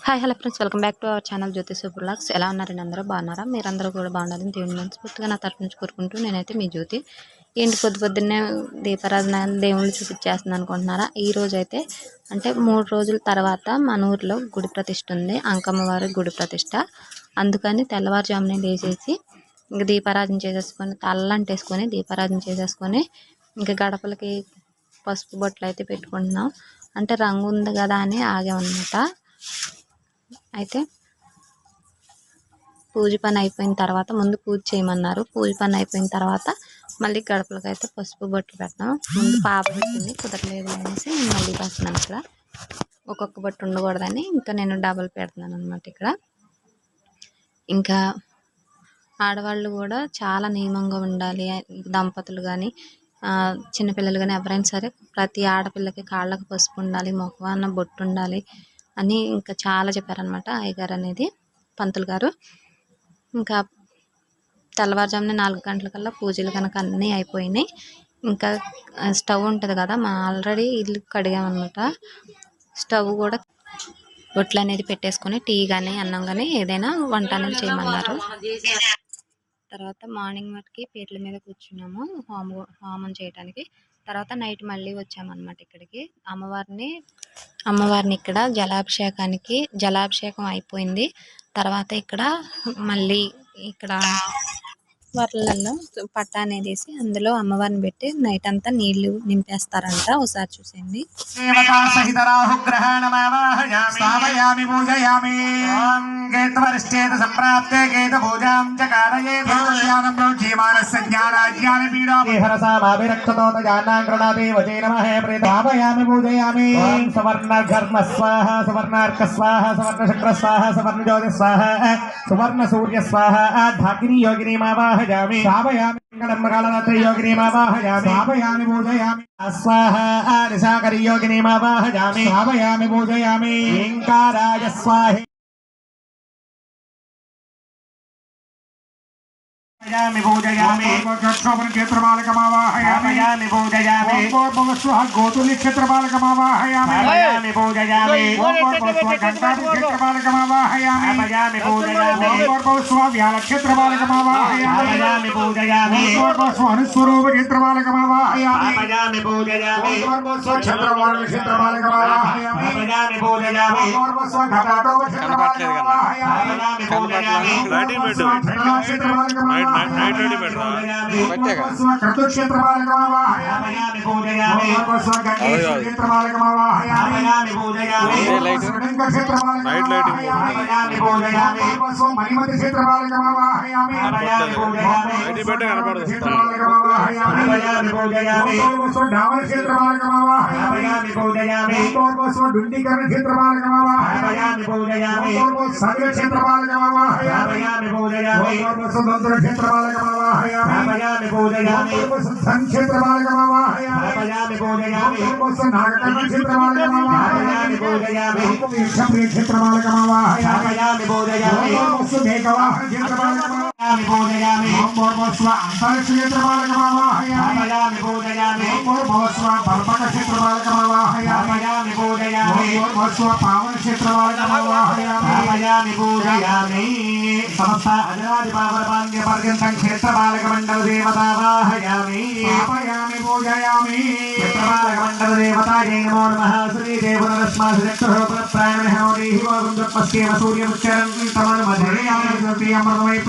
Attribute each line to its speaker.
Speaker 1: Hi hello friends, welcome back to our channel Jyoti super vlogs. ఎలా ఉన్నారండి? అందరూ బాగున్నారా? మీరందరూ కూడా బాగుండాలని దేవుని మనస్ఫూర్తిగా నా తరఫు నుంచి కోరుకుంటూ నేనైతే మీ జ్యోతి. ఏంటి పొద్దున్నే దీపారాధన దేవుళ్ళు చూపించేస్తుంది అనుకుంటున్నారా? ఈ రోజు అయితే అంటే 3 రోజుల తర్వాత మన ఊర్లో గుడి ప్రతిష్ఠ ఉంది, అంకమ్మవారి గుడి ప్రతిష్ఠ. అందుకని తెల్లవారుజామునే లేచేసి ఇంక దీపారాధన చేసేసుకొని తల్లంటేసుకొని దీపారాధన చేసేసుకొని ఇంకా గడపలకి పసుపు బొట్లు అయితే పెట్టుకుంటున్నాం. అంటే రంగు ఉంది కదా అని ఆగామన్నమాట. అయితే పూజ పని అయిపోయిన తర్వాత ముందు పూజ చేయమన్నారు. పూజ పని అయిపోయిన తర్వాత మళ్ళీ గడపలకి అయితే పసుపు బొట్లు పెడతాం. ముందు పాప పెట్టింది, కుదరలేదు అనేసి నేను మళ్ళీ పెడుతున్నాను. ఇక్కడ ఒక్కొక్క బొట్టు ఉండకూడదని ఇంకా నేను డబల్ పెడుతున్నాను అనమాట. ఇక్కడ ఇంకా ఆడవాళ్ళు కూడా చాలా నియమంగా ఉండాలి. దంపతులు కానీ చిన్నపిల్లలు కానీ ఎవరైనా సరే ప్రతి ఆడపిల్లకి కాళ్ళకు పసుపు ఉండాలి, మొఖాన బొట్టు ఉండాలి అని ఇంకా చాలా చెప్పారనమాట అయ్యగారు అనేది, పంతులు గారు. ఇంకా తెల్లవారుజామున 4 గంటలకల్లా పూజలు కనుక అన్నీ అయిపోయినాయి. ఇంకా స్టవ్ ఉంటుంది కదా, ఆల్రెడీ ఇల్లు కడిగామన్నమాట. స్టవ్ కూడా బొట్లు అనేది పెట్టేసుకొని టీ కానీ అన్నం కానీ ఏదైనా వంట అనేది చేయమన్నారు. తర్వాత మార్నింగ్ వాటికి పీటల మీద కూర్చున్నాము హోమం చేయడానికి. తర్వాత నైట్ మళ్ళీ వచ్చామన్నమాట ఇక్కడికి. అమ్మవారిని ఇక్కడ జలాభిషేకం అయిపోయింది. తర్వాత ఇక్కడ మళ్ళీ ఇక్కడ వర్లలో పట్ట అనేది వేసి అందులో అమ్మవారిని పెట్టి నైట్ అంతా నీళ్లు నింపేస్తారంట. ఒకసారి చూసేయండి.
Speaker 2: सुवर्ण सूर्य स्वाहा धाकिनी योगिनी मावाहयामि स्थापयामि मंगलमंगलरात्रि योगिनी मावाहयामि स्थापयामि पूजयामि स्वाहा निशाकरी योगिनी मावाहयामि स्थापयामि पूजयामि ओंकाराय स्वाहा पूजयामि पूजयामि गोत्रक्षोभन क्षेत्रपालकमावाहयामि पूजयामि गोत्रस्वः गोतुल्य क्षेत्रपालकमावाहयामि पूजयामि गोत्रस्वः घंटाटि क्षेत्रपालकमावाहयामि पूजयामि गोत्रस्वः व्याल क्षेत्रपालकमावाहयामि पूजयामि गोत्रस्वः अनुस्वरूप क्षेत्रपालकमावाहयामि पूजयामि गोत्रस्वः चंद्रवाल क्षेत्रपालकमावाहयामि पूजयामि गोत्रस्वः घटाटो क्षेत्रपालकमावाहयामि पूजयामि क्षेत्रपालकमावाहयामि नाइट रेडी बैठ रहा बच्चेगा क्षेत्र पालकमावाहयामि पूजयामि क्षेत्र पालकमावाहयामि पूजयामि क्षेत्र पालकमावाहयामि पूजयामि मणिमति क्षेत्र पालकमावाहयामि पूजयामि क्षेत्र पालकमावाहयामि पूजयामि डावल क्षेत्र पालकमावाहयामि पूजयामि डुंडीकरण क्षेत्र पालकमावाहयामि पूजयामि सगल क्षेत्र पालकमावाहयामि पूजयामि क्षेत्र पालकमावाहयामि पूजयामि धन क्षेत्र पालकमावाहयामि पूजयामि नागकर्ण क्षेत्र पालकमावाहयामि पूजयामि क्षत्रिय क्षेत्र पालकमावाहयामि पूजयामि मेघवाहन क्षेत्र पालकमावाहयामि पूजयामि स्व अंतरिक्ष क्षेत्र पालकमावाहयामि पूजयामि स्व पर्वत क्षेत्र पालकमावाहयामि पूजयामि स्व पावन क्षेत्र पालकमावाहयामि पूजयामि समस्त अजरादि पावनपान्य पर्यन्तं क्षेत्रपालकमण्डल देवतावाहयामि स्थापयामि पूजयामि क्षेत्रपालकमण्डल देवतायै नमो नमः श्री देवनरस्मासुचक्रः प्राणमहनोदेहि वरुणपस्येव सूर्यमुच्चरन् तमन्मधुरयामि ज्योति अमृतमयि